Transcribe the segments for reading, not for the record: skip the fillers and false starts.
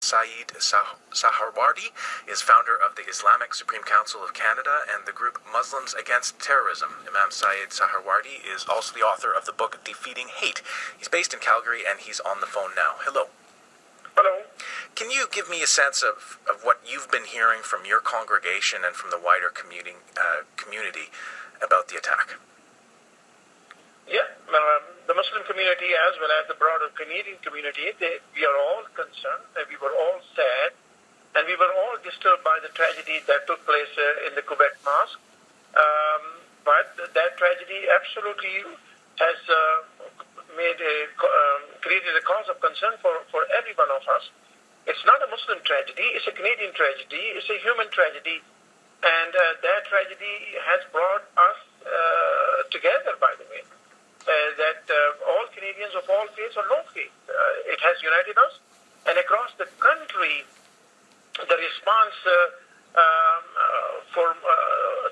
Syed Soharwardy is founder of the Islamic Supreme Council of Canada and the group Muslims Against Terrorism. Imam Syed Soharwardy is also the author of the book Defeating Hate. He's based in Calgary and he's on the phone now. Hello. Hello. Can you give me a sense of what you've been hearing from your congregation and from the wider community about the attack? Yeah, the Muslim community as well as the broader Canadian community, we are all concerned, and we were all sad, and we were all disturbed by the tragedy that took place in the Quebec mosque. But that tragedy absolutely has created a cause of concern for every one of us. It's not a Muslim tragedy, it's a Canadian tragedy, it's a human tragedy, and that tragedy has brought us together, by the way. That all Canadians of all faiths or no faith, it has united us. And across the country, the response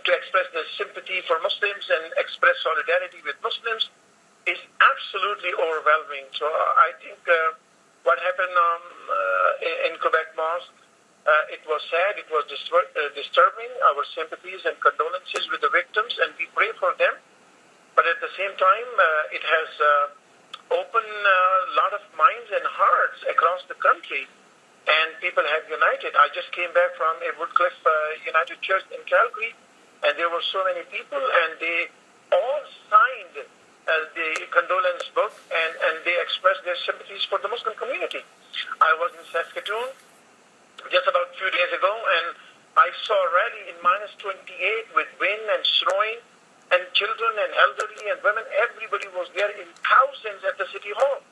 to express the sympathy for Muslims and express solidarity with Muslims is absolutely overwhelming. So I think what happened in Quebec Mosque, it was sad, it was disturbing. Our sympathies and condolences with the victims, and we pray for them. But at the same time, it has opened a lot of minds and hearts across the country, and people have united. I just came back from a Woodcliff United Church in Calgary, and there were so many people, and they all signed the condolence book, and they expressed their sympathies for the Muslim community. I was in Saskatoon just about a few days ago, and I saw a rally in -28 with wind and snowing, and children and elderly and women, everybody was there in thousands at the City Hall.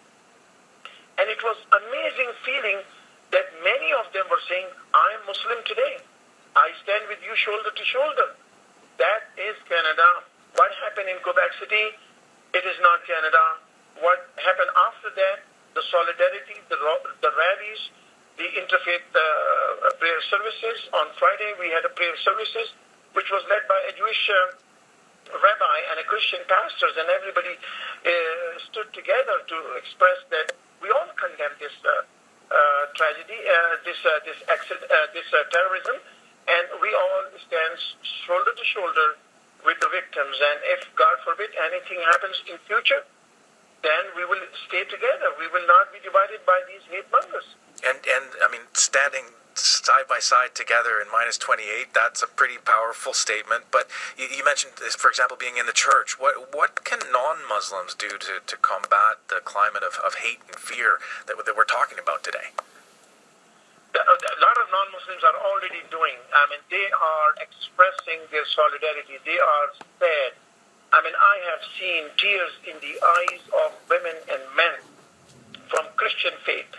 And it was amazing feeling that many of them were saying, I'm Muslim today. I stand with you shoulder to shoulder. That is Canada. What happened in Quebec City, it is not Canada. What happened after that, the solidarity, the rallies, the interfaith prayer services. On Friday, we had a prayer services, which was led by a Jewish rabbi and a Christian pastors, and everybody stood together to express that we all condemn this tragedy, this terrorism, and we all stand shoulder to shoulder with the victims. And if, God forbid, anything happens in future, then we will stay together. We will not be divided by these hate mongers. And I mean, standing side by side together in -28, that's a pretty powerful statement. But you mentioned, for example, being in the church. What can non-Muslims do to combat the climate of hate and fear that we're talking about today? A lot of non-Muslims are already doing. I mean, they are expressing their solidarity. They are sad. I mean, I have seen tears in the eyes of women and men from Christian faith,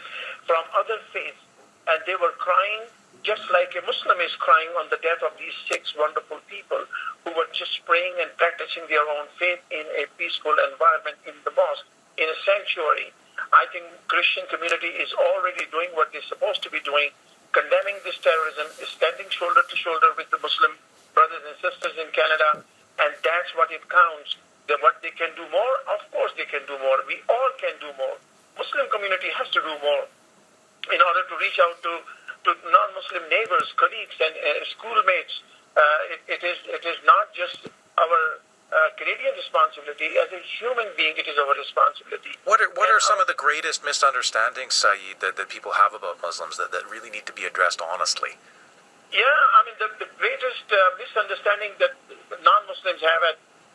from other faiths, and they were crying just like a Muslim is crying on the death of these 6 wonderful people who were just praying and practicing their own faith in a peaceful environment in the mosque, in a sanctuary. I think Christian community is already doing what they're supposed to be doing, condemning this terrorism, standing shoulder to shoulder with the Muslim brothers and sisters in Canada, and that's what it counts. That what they can do more, of course they can do more. We all can do more. Muslim community has to do more in order to reach out to non-Muslim neighbors, colleagues, and schoolmates. It is not just our Canadian responsibility. As a human being, it is our responsibility. What are some of the greatest misunderstandings, Syed, that people have about Muslims that really need to be addressed honestly? Yeah, I mean, the greatest misunderstanding that non-Muslims have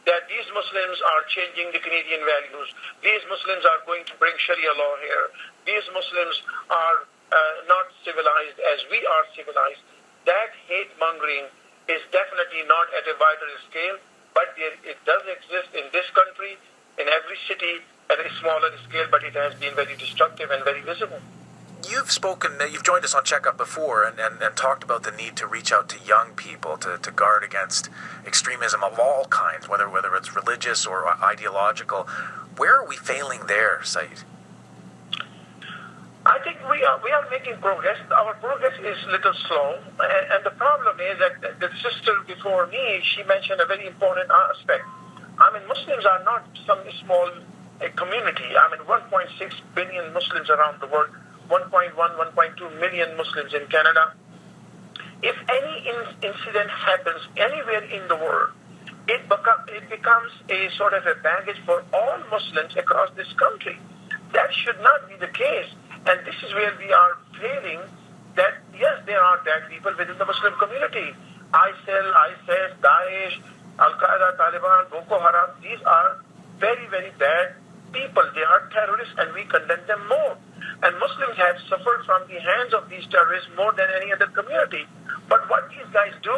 that these Muslims are changing the Canadian values. These Muslims are going to bring Sharia law here. These Muslims are not civilized as we are civilized. That hate-mongering is definitely not at a wider scale, but it does exist in this country, in every city, at a smaller scale, but it has been very destructive and very visible. You've joined us on Checkup before and talked about the need to reach out to young people to guard against extremism of all kinds, whether it's religious or ideological. Where are we failing there, Syed? I think we are making progress. Our progress is a little slow, and the problem is that the sister before me, she mentioned a very important aspect. I mean, Muslims are not some small community. I mean, 1.6 billion Muslims around the world 1.1, 1.2 million Muslims in Canada. If any incident happens anywhere in the world, it becomes a sort of a baggage for all Muslims across this country. That should not be the case. And this is where we are failing, that yes, there are bad people within the Muslim community. ISIL, ISIS, Daesh, Al-Qaeda, Taliban, Boko Haram, these are very, very bad people. They are terrorists and we condemn them more. And Muslims have suffered from the hands of these terrorists more than any other community. But what these guys do,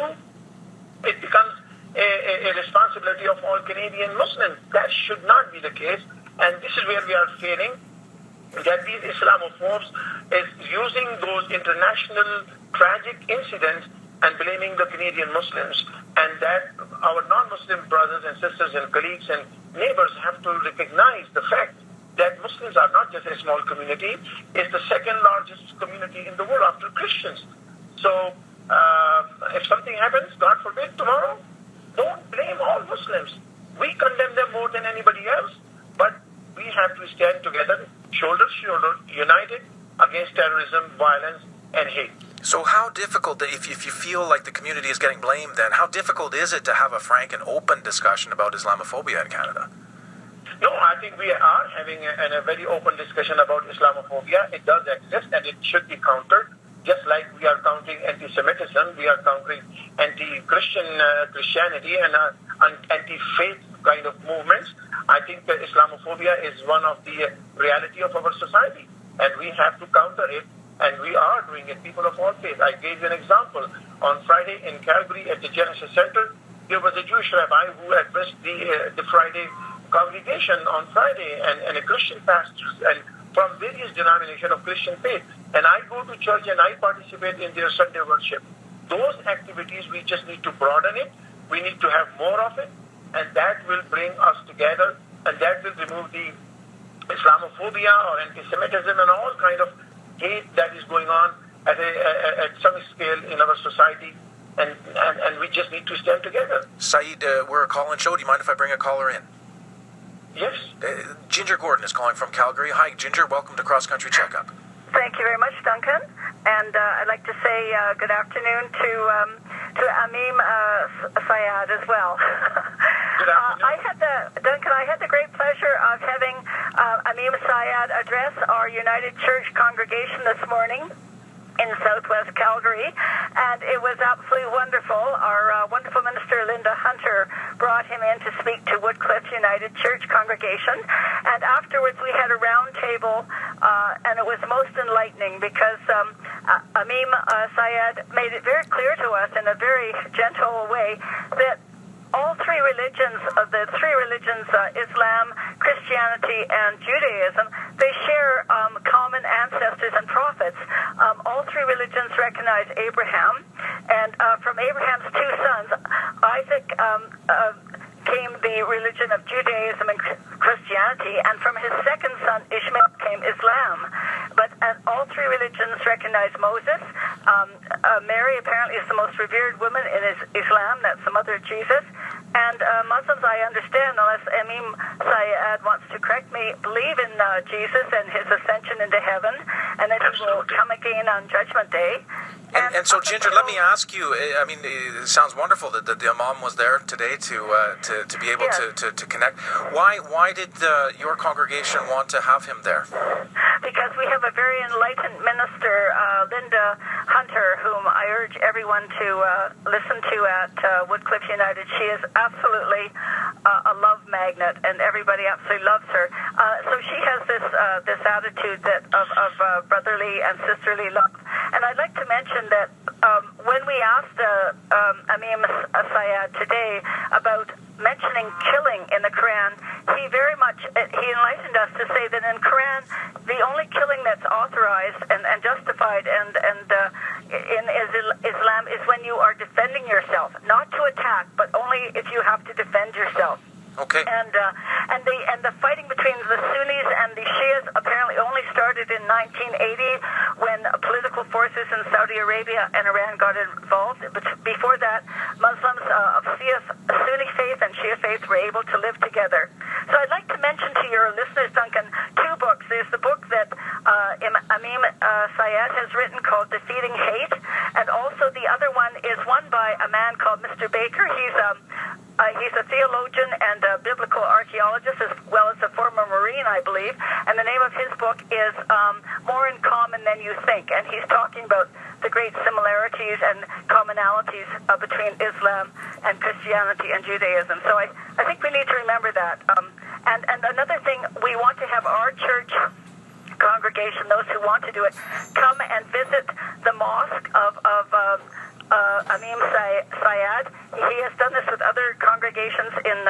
it becomes a responsibility of all Canadian Muslims. That should not be the case. And this is where we are failing, that these Islamophobes is using those international tragic incidents and blaming the Canadian Muslims, and that our non-Muslim brothers and sisters and colleagues and neighbors have to recognize the fact that Muslims are not just a small community, it's the second largest community in the world after Christians. So if something happens, God forbid, tomorrow, don't blame all Muslims. We condemn them more than anybody else, but we have to stand together, shoulder to shoulder, united against terrorism, violence, and hate. So how difficult, if you feel like the community is getting blamed, then how difficult is it to have a frank and open discussion about Islamophobia in Canada? No, I think we are having a very open discussion about Islamophobia. It does exist and it should be countered. Just like we are countering anti-Semitism, we are countering Christianity and anti-faith kind of movements. I think that Islamophobia is one of the reality of our society, and we have to counter it, and we are doing it, people of all faiths. I gave you an example. On Friday in Calgary at the Genesis Center, there was a Jewish rabbi who addressed the Friday congregation on Friday, and a Christian pastor, and from various denominations of Christian faith. And I go to church and I participate in their Sunday worship. Those activities, we just need to broaden it. We need to have more of it, and that will bring us together, and that will remove the Islamophobia or anti-Semitism and all kind of hate that is going on at some scale in our society, and we just need to stand together. Syed, we're a call-in show. Do you mind if I bring a caller in? Yes. Ginger Gordon is calling from Calgary. Hi, Ginger. Welcome to Cross Country Checkup. Thank you very much, Duncan. And I'd like to say good afternoon to Imam Syed as well. Good afternoon. Duncan, I had the great pleasure of having Imam Syed address our United Church congregation this morning in Southwest Calgary, and it was absolutely wonderful. Our wonderful minister, Linda Hunter, brought him in to speak to Woodcliff United Church congregation, and afterwards we had a round table, and it was most enlightening because Imam Syed made it very clear to us in a very gentle way that all three religions, Islam, Christianity, and Judaism, they share common ancestors and prophets. All three religions recognize Abraham, and from Abraham's two sons, Isaac came the religion of Judaism and Christianity, and from his second son, Ishmael, came Islam. But all three religions recognize Moses. Mary apparently is the most revered woman in Islam. That's the mother of Jesus. And Muslims, I understand, unless Imam Syed wants to correct me, believe in Jesus and his ascension into heaven, and that he will come again on Judgment Day. And so, Ginger, let me ask you, I mean, it sounds wonderful that the Imam was there today to be able to connect. Why did your congregation want to have him there? Because we have a very enlightened minister, Linda Hunter, whom I urge everyone to listen to at Woodcliff United. She is absolutely a love magnet, and everybody absolutely loves her. So she has this attitude of brotherly and sisterly love. And I'd like to mention that when we asked Imam Syed today about mentioning killing in the Quran, he enlightened us to say that in Quran, the only killing that's authorized and justified and in Islam is when you are defending yourself, not to attack, but only if you have to defend yourself. Okay. And the fighting between the Sunnis and the Shias apparently only started in 1980 when political forces in Saudi Arabia and Iran got involved. But before that, Muslims of Sunni faith and Shia faith were able to live together. So I'd like to mention to your listeners, Duncan, two books. There's the book that Imam Syed has written called Defeating Hate, and also the other one is one by a man called Mr. Baker. He's a theologian and a biblical archaeologist, as well as a former Marine, I believe. And the name of his book is More in Common Than You Think. And he's talking about the great similarities and commonalities between Islam and Christianity and Judaism. So I think we need to remember that. And another thing, we want to have our church congregation, those who want to do it, come and visit the mosque of Imam Syed. He has done this with other congregations in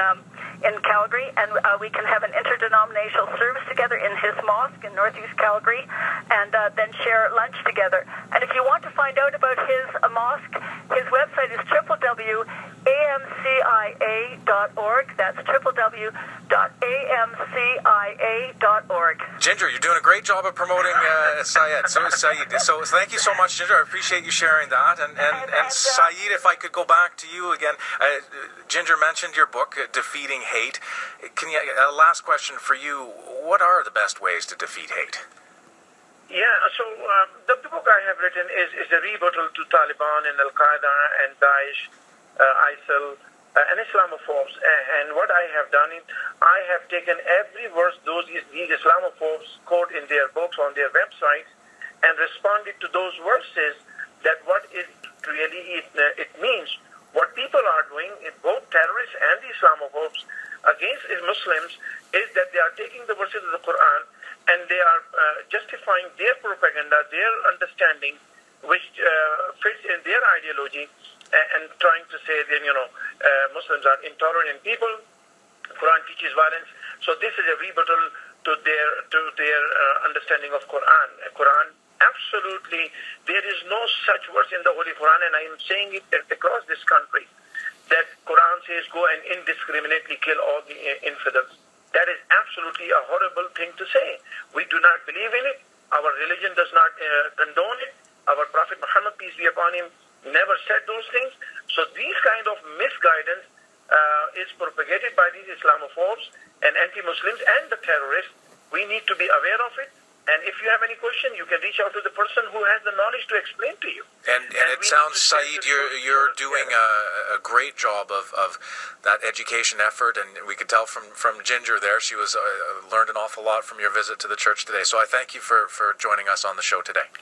Calgary, and we can have an interdenominational service together in his mosque in Northeast Calgary, and then share lunch together. And if you want to find out about his mosque, his website is www.amcia.org. That's www.amcia.org. Ginger, you're doing a great job of promoting Syed. So thank you so much, Ginger. I appreciate you sharing that. And Syed, if I could go back to you again, Ginger mentioned your book, Defeating Hate. Can you? Last question for you. What are the best ways to defeat hate? Yeah, so the book I have written is a rebuttal to Taliban and Al-Qaeda and Daesh, ISIL, and Islamophobes. And what I have done is I have taken every verse these Islamophobes quote in their books on their websites and responded to those verses that what it really it means. What people are doing, both terrorists and the Islamophobes, against Muslims, is that they are taking the verses of the Quran and they are justifying their propaganda, their understanding, which fits in their ideology, and trying to say that Muslims are intolerant people. Quran teaches violence, so this is a rebuttal to their understanding of Quran. Quran, absolutely, there is no such verse in the Holy Quran, and I am saying it across this country, that Quran says go and indiscriminately kill all the infidels. That is absolutely a horrible thing to say. We do not believe in it. Our religion does not condone it. Our Prophet Muhammad, peace be upon him, never said those things. So these kind of misguidance is propagated by these Islamophobes and anti-Muslims and the terrorists. We need to be aware of it. And if you have any question, you can reach out to the person who has the knowledge to explain to you. And it sounds, Syed, you're doing a great job of that education effort, and we could tell from Ginger there, she was learned an awful lot from your visit to the church today. So I thank you for joining us on the show today.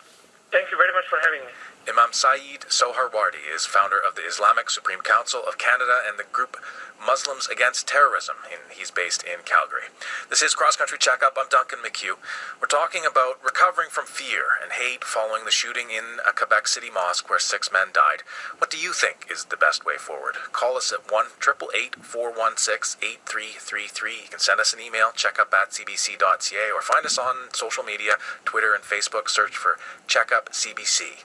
Thank you very much for having me. Imam Syed Soharwardy is founder of the Islamic Supreme Council of Canada and the group Muslims Against Terrorism, and he's based in Calgary. This is Cross Country Checkup. I'm Duncan McHugh. We're talking about recovering from fear and hate following the shooting in a Quebec City mosque where 6 men died. What do you think is the best way forward? Call us at 1-888-416-8333. You can send us an email, checkup@cbc.ca, or find us on social media, Twitter and Facebook. Search for Checkup CBC.